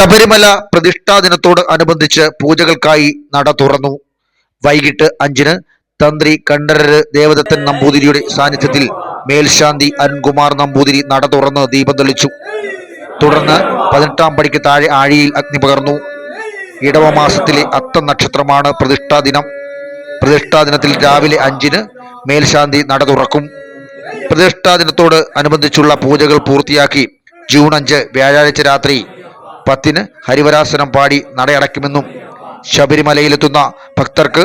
ശബരിമല പ്രതിഷ്ഠാ ദിനത്തോട് അനുബന്ധിച്ച് പൂജകൾക്കായി നട തുറന്നു. വൈകിട്ട് 5-ന് തന്ത്രി കണ്ഠരര് ദേവദത്തൻ നമ്പൂതിരിയുടെ സാന്നിധ്യത്തിൽ മേൽശാന്തി അരുൺകുമാർ നമ്പൂതിരി നട തുറന്ന് ദീപം തെളിച്ചു. തുടർന്ന് 18-ാം പടിക്ക് താഴെ ആഴിയിൽ അഗ്നി പകർന്നു. ഇടവമാസത്തിലെ അത്തം നക്ഷത്രമാണ് പ്രതിഷ്ഠാ ദിനം. പ്രതിഷ്ഠാ ദിനത്തിൽ രാവിലെ 5-ന് മേൽശാന്തി നട തുറക്കും. പ്രതിഷ്ഠാ ദിനത്തോട് അനുബന്ധിച്ചുള്ള പൂജകൾ പൂർത്തിയാക്കി ജൂൺ 5 വ്യാഴാഴ്ച രാത്രി 10-ന് ഹരിവരാസനം പാടി നടയടയ്ക്കുമെന്നും ശബരിമലയിലെത്തുന്ന ഭക്തർക്ക്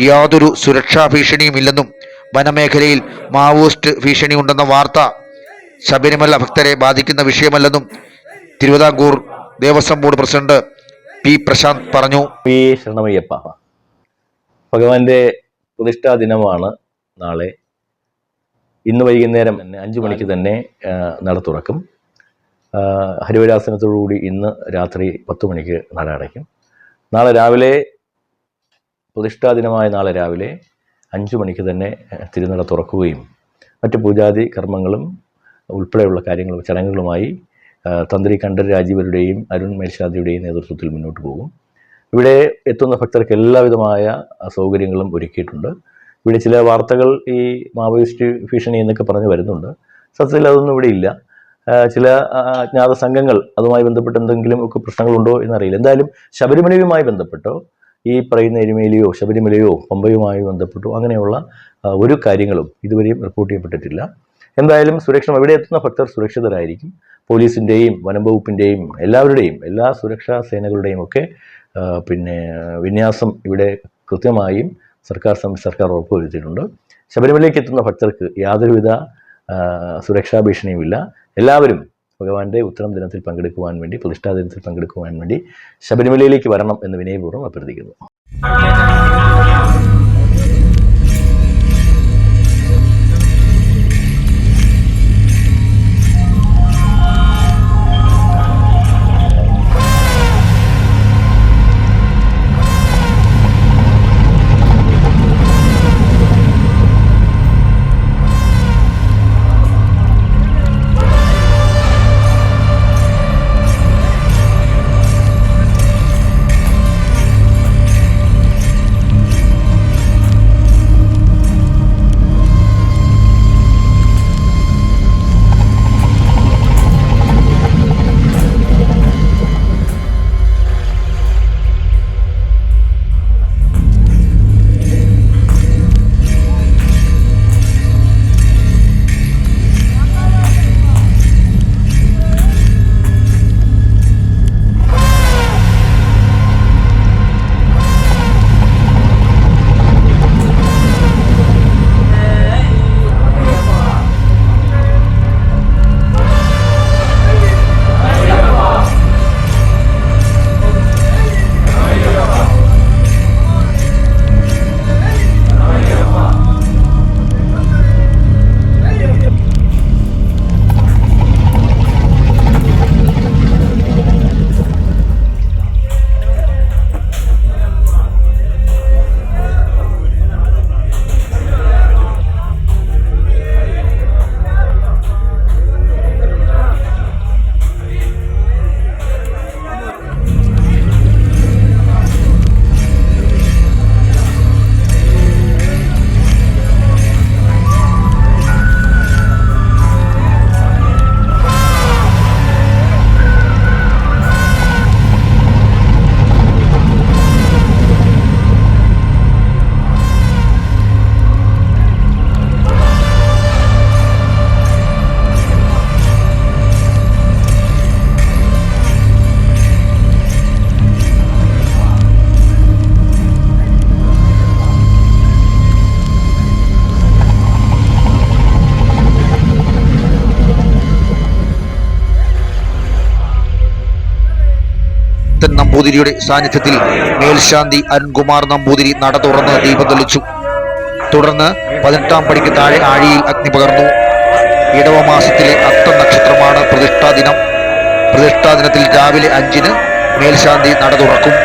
യാതൊരു സുരക്ഷാ ഭീഷണിയുമില്ലെന്നും വനമേഖലയിൽ മാവോയിസ്റ്റ് ഭീഷണിയുണ്ടെന്ന വാർത്ത ശബരിമല ഭക്തരെ ബാധിക്കുന്ന വിഷയമല്ലെന്നും Thiruvithamkoor Devaswom board president P Prashanth പറഞ്ഞു. ശരണമയ്യപ്പ, ഭഗവാന്റെ പ്രതിഷ്ഠാ ദിനമാണ് നാളെ. ഇന്ന് വൈകുന്നേരം 5 മണിക്ക് തന്നെ നട തുറക്കും. ഹരിവരാസനത്തോടുകൂടി ഇന്ന് രാത്രി 10 മണിക്ക് നട അടയ്ക്കും. നാളെ രാവിലെ പ്രതിഷ്ഠാ ദിനമായ നാളെ രാവിലെ 5 മണിക്ക് തന്നെ തിരുനട തുറക്കുകയും മറ്റ് പൂജാതി കർമ്മങ്ങളും ഉൾപ്പെടെയുള്ള കാര്യങ്ങളും ചടങ്ങുകളുമായി തന്ത്രി കണ്ഠരര് രാജീവരുടെയും അരുൺ മേൽശാന്തിയുടെയും നേതൃത്വത്തിൽ മുന്നോട്ട് പോകും. ഇവിടെ എത്തുന്ന ഭക്തർക്ക് എല്ലാവിധമായ സൗകര്യങ്ങളും ഒരുക്കിയിട്ടുണ്ട്. ഇവിടെ ചില വാർത്തകൾ ഈ മാവോയിസ്റ്റ് ഭീഷണി എന്നൊക്കെ പറഞ്ഞു വരുന്നുണ്ട്. സത്യത്തിൽ അതൊന്നും ഇവിടെ ഇല്ല. ചില അജ്ഞാത സംഘങ്ങൾ അതുമായി ബന്ധപ്പെട്ട് എന്തെങ്കിലും ഒക്കെ പ്രശ്നങ്ങളുണ്ടോ എന്നറിയില്ല. എന്തായാലും ശബരിമലയുമായി ബന്ധപ്പെട്ടോ ഈ പറയുന്ന എരുമേലിയോ ശബരിമലയോ പമ്പയുമായി ബന്ധപ്പെട്ടോ അങ്ങനെയുള്ള ഒരു കാര്യങ്ങളും ഇതുവരെയും റിപ്പോർട്ട് ചെയ്യപ്പെട്ടിട്ടില്ല. എന്തായാലും ഇവിടെ എത്തുന്ന ഭക്തർ സുരക്ഷിതരായിരിക്കും. പോലീസിൻ്റെയും വനം വകുപ്പിൻ്റെയും എല്ലാവരുടെയും എല്ലാ സുരക്ഷാ സേനകളുടെയും ഒക്കെ വിന്യാസം ഇവിടെ കൃത്യമായും സർക്കാർ ഉറപ്പുവരുത്തിയിട്ടുണ്ട്. ശബരിമലയിലേക്ക് എത്തുന്ന ഭക്തർക്ക് യാതൊരുവിധ സുരക്ഷാ ഭീഷണിയുമില്ല. എല്ലാവരും ഭഗവാന്റെ ഉത്തരം ദിനത്തിൽ പങ്കെടുക്കുവാൻ വേണ്ടി, പ്രതിഷ്ഠാ ദിനത്തിൽ പങ്കെടുക്കുവാൻ വേണ്ടി ശബരിമലയിലേക്ക് വരണം എന്ന് വിനയപൂർവ്വം അഭ്യർത്ഥിക്കുന്നു. നമ്പൂതിരിയുടെ സാന്നിധ്യത്തിൽ മേൽശാന്തി അരുൺകുമാർ നമ്പൂതിരി നട തുറന്ന് ദീപം തെളിച്ചു. തുടർന്ന് 18-ാം പടിക്ക് താഴെ ആഴിയിൽ അഗ്നി പകർന്നു. ഇടവമാസത്തിലെ അത്തം നക്ഷത്രമാണ് പ്രതിഷ്ഠാ ദിനം. പ്രതിഷ്ഠാ ദിനത്തിൽ രാവിലെ 5-ന് മേൽശാന്തി നട തുറക്കും.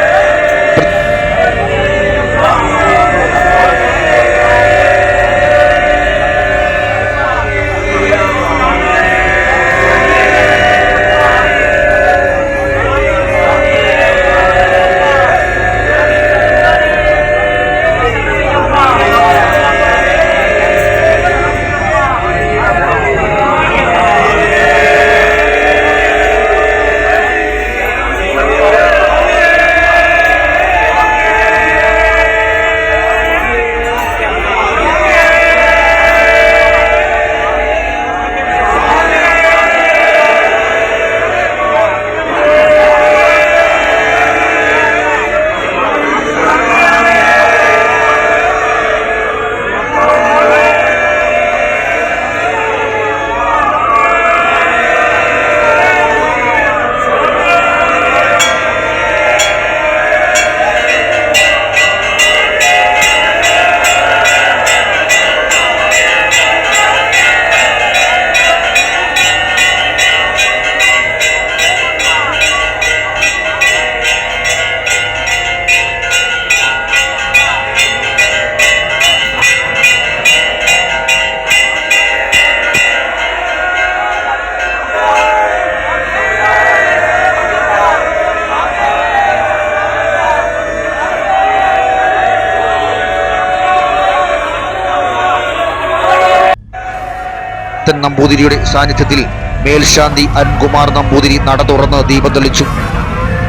ദേവദത്തൻ നമ്പൂതിരിയുടെ സാന്നിധ്യത്തിൽ മേൽശാന്തി അരുൺകുമാർ നമ്പൂതിരി നട തുറന്ന് ദീപം തെളിച്ചു.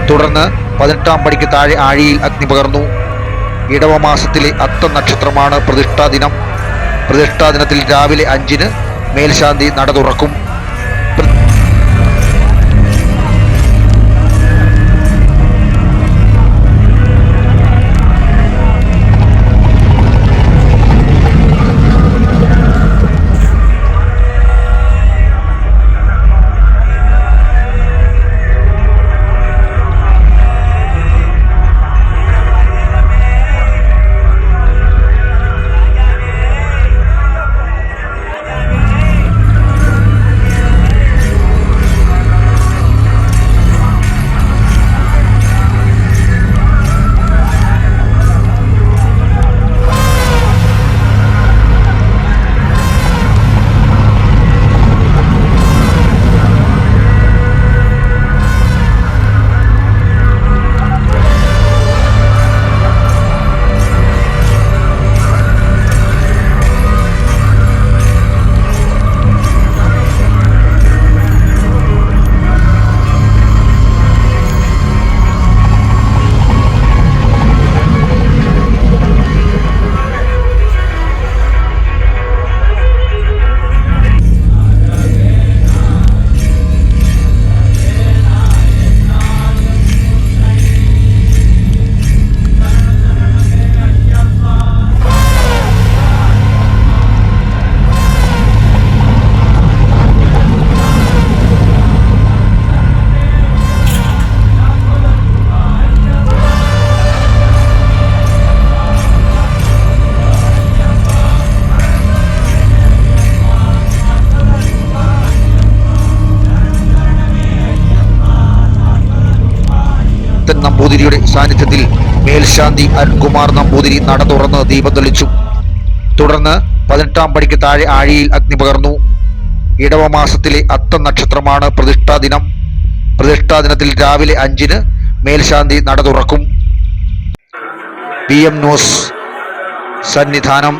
തുടർന്ന് 18-ാം പടിക്ക് താഴെ ആഴിയിൽ അഗ്നി പകർന്നു. ഇടവമാസത്തിലെ അത്തം നക്ഷത്രമാണ് പ്രതിഷ്ഠാ ദിനം. പ്രതിഷ്ഠാ ദിനത്തിൽ രാവിലെ 5-ന് മേൽശാന്തി നട തുറക്കും. നമ്പൂതിരിയുടെ സാന്നിധ്യത്തിൽ മേൽശാന്തി അരുൺകുമാർ നമ്പൂതിരി നട തുറന്ന് ദീപം തെളിച്ചു. തുടർന്ന് 18-ാം പടിക്ക് താഴെ ആഴിയിൽ അഗ്നി പകർന്നു. ഇടവമാസത്തിലെ അത്തം നക്ഷത്രമാണ് പ്രതിഷ്ഠാ ദിനം. പ്രതിഷ്ഠാ ദിനത്തിൽ രാവിലെ 5-ന് മേൽശാന്തി നട തുറക്കും. PM news Sannidhanam.